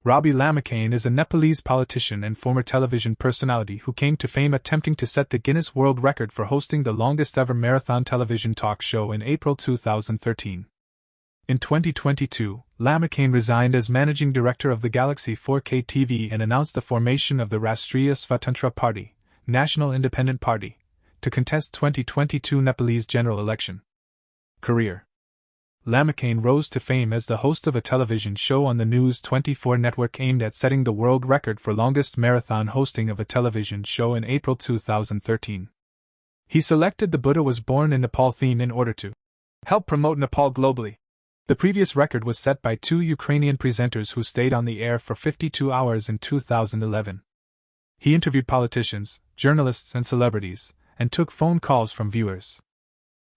Rabi Lamichhane is a Nepalese politician and former television personality who came to fame attempting to set the Guinness World Record for hosting the longest-ever marathon television talk show in April 2013. In 2022, Lamichhane resigned as managing director of the Galaxy 4K TV and announced the formation of the Rastriya Swatantra Party, National Independent Party, to contest 2022 Nepalese general election. Career: Lamichhane rose to fame as the host of a television show on the News 24 network aimed at setting the world record for longest marathon hosting of a television show in April 2013. He selected the Buddha was born in Nepal theme in order to help promote Nepal globally. The previous record was set by two Ukrainian presenters who stayed on the air for 52 hours in 2011. He interviewed politicians, journalists and celebrities, and took phone calls from viewers.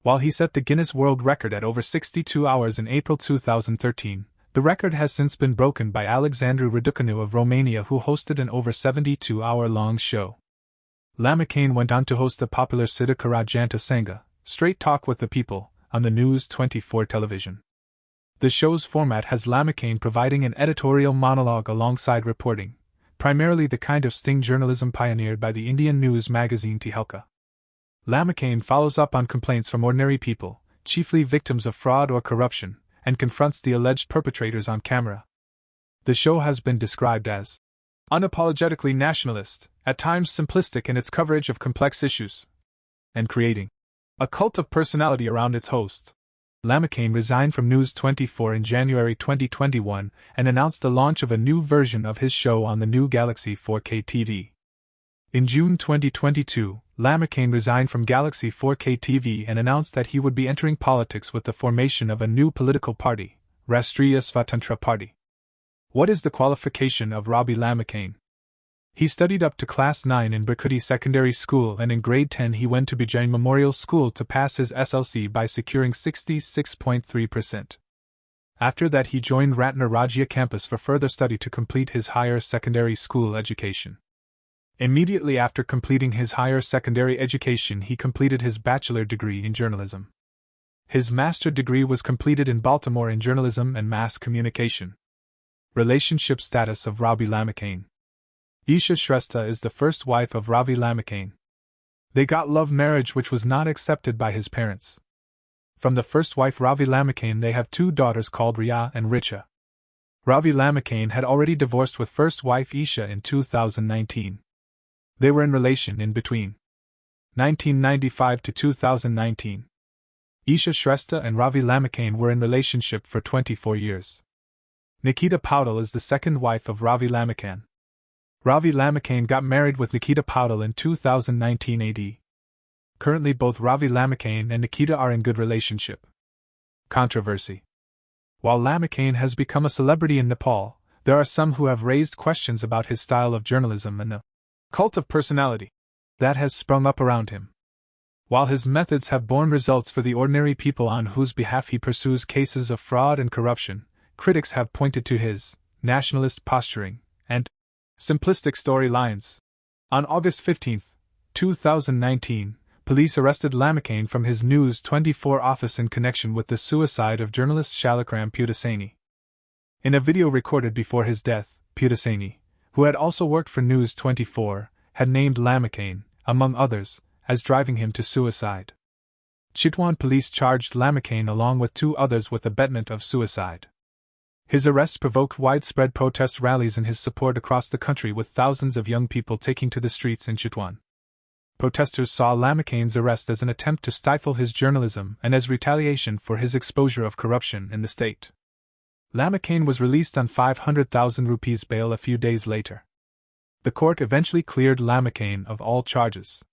While he set the Guinness World Record at over 62 hours in April 2013, the record has since been broken by Alexandru Raducanu of Romania, who hosted an over 72-hour-long show. Lamichhane went on to host the popular Sidakara Janta Sangha, Straight Talk with the People, on the News 24 television. The show's format has Lamichhane providing an editorial monologue alongside reporting, primarily the kind of sting journalism pioneered by the Indian news magazine Tehelka. Lamichhane follows up on complaints from ordinary people, chiefly victims of fraud or corruption, and confronts the alleged perpetrators on camera. The show has been described as unapologetically nationalist, at times simplistic in its coverage of complex issues, and creating a cult of personality around its host. Lamichhane resigned from News 24 in January 2021 and announced the launch of a new version of his show on the new Galaxy 4K TV. In June 2022, Lamichhane resigned from Galaxy 4K TV and announced that he would be entering politics with the formation of a new political party, Rastriya Swatantra Party. What is the qualification of Rabi Lamichhane? He studied up to Class 9 in Bhaktapur Secondary School, and in Grade 10 he went to Bijay Memorial School to pass his SLC by securing 66.3%. After that he joined Ratna Rajya campus for further study to complete his higher secondary school education. Immediately after completing his higher secondary education he completed his bachelor degree in journalism. His master degree was completed in Baltimore in journalism and mass communication. Relationship status of Rabi Lamichhane. Isha Shrestha is the first wife of Rabi Lamichhane. They got love marriage which was not accepted by his parents. From the first wife Rabi Lamichhane they have two daughters called Riya and Richa. Rabi Lamichhane had already divorced with first wife Isha in 2019. They were in relation in between 1995 to 2019. Isha Shrestha and Rabi Lamichhane were in relationship for 24 years. Nikita Poudel is the second wife of Rabi Lamichhane. Rabi Lamichhane got married with Nikita Poudel in 2019 AD. Currently both Rabi Lamichhane and Nikita are in good relationship. Controversy. While Lamichhane has become a celebrity in Nepal, there are some who have raised questions about his style of journalism and the cult of personality that has sprung up around him. While his methods have borne results for the ordinary people on whose behalf he pursues cases of fraud and corruption, critics have pointed to his nationalist posturing and simplistic storylines. On August 15, 2019, police arrested Lamichhane from his News 24 office in connection with the suicide of journalist Shalakram Putaseni. In a video recorded before his death, Putaseni, who had also worked for News 24, had named Lamichhane, among others, as driving him to suicide. Chitwan police charged Lamichhane along with two others with abetment of suicide. His arrest provoked widespread protest rallies in his support across the country, with thousands of young people taking to the streets in Chitwan. Protesters saw Lamichhane's arrest as an attempt to stifle his journalism and as retaliation for his exposure of corruption in the state. Lamichhane was released on 500,000 rupees bail a few days later. The court eventually cleared Lamichhane of all charges.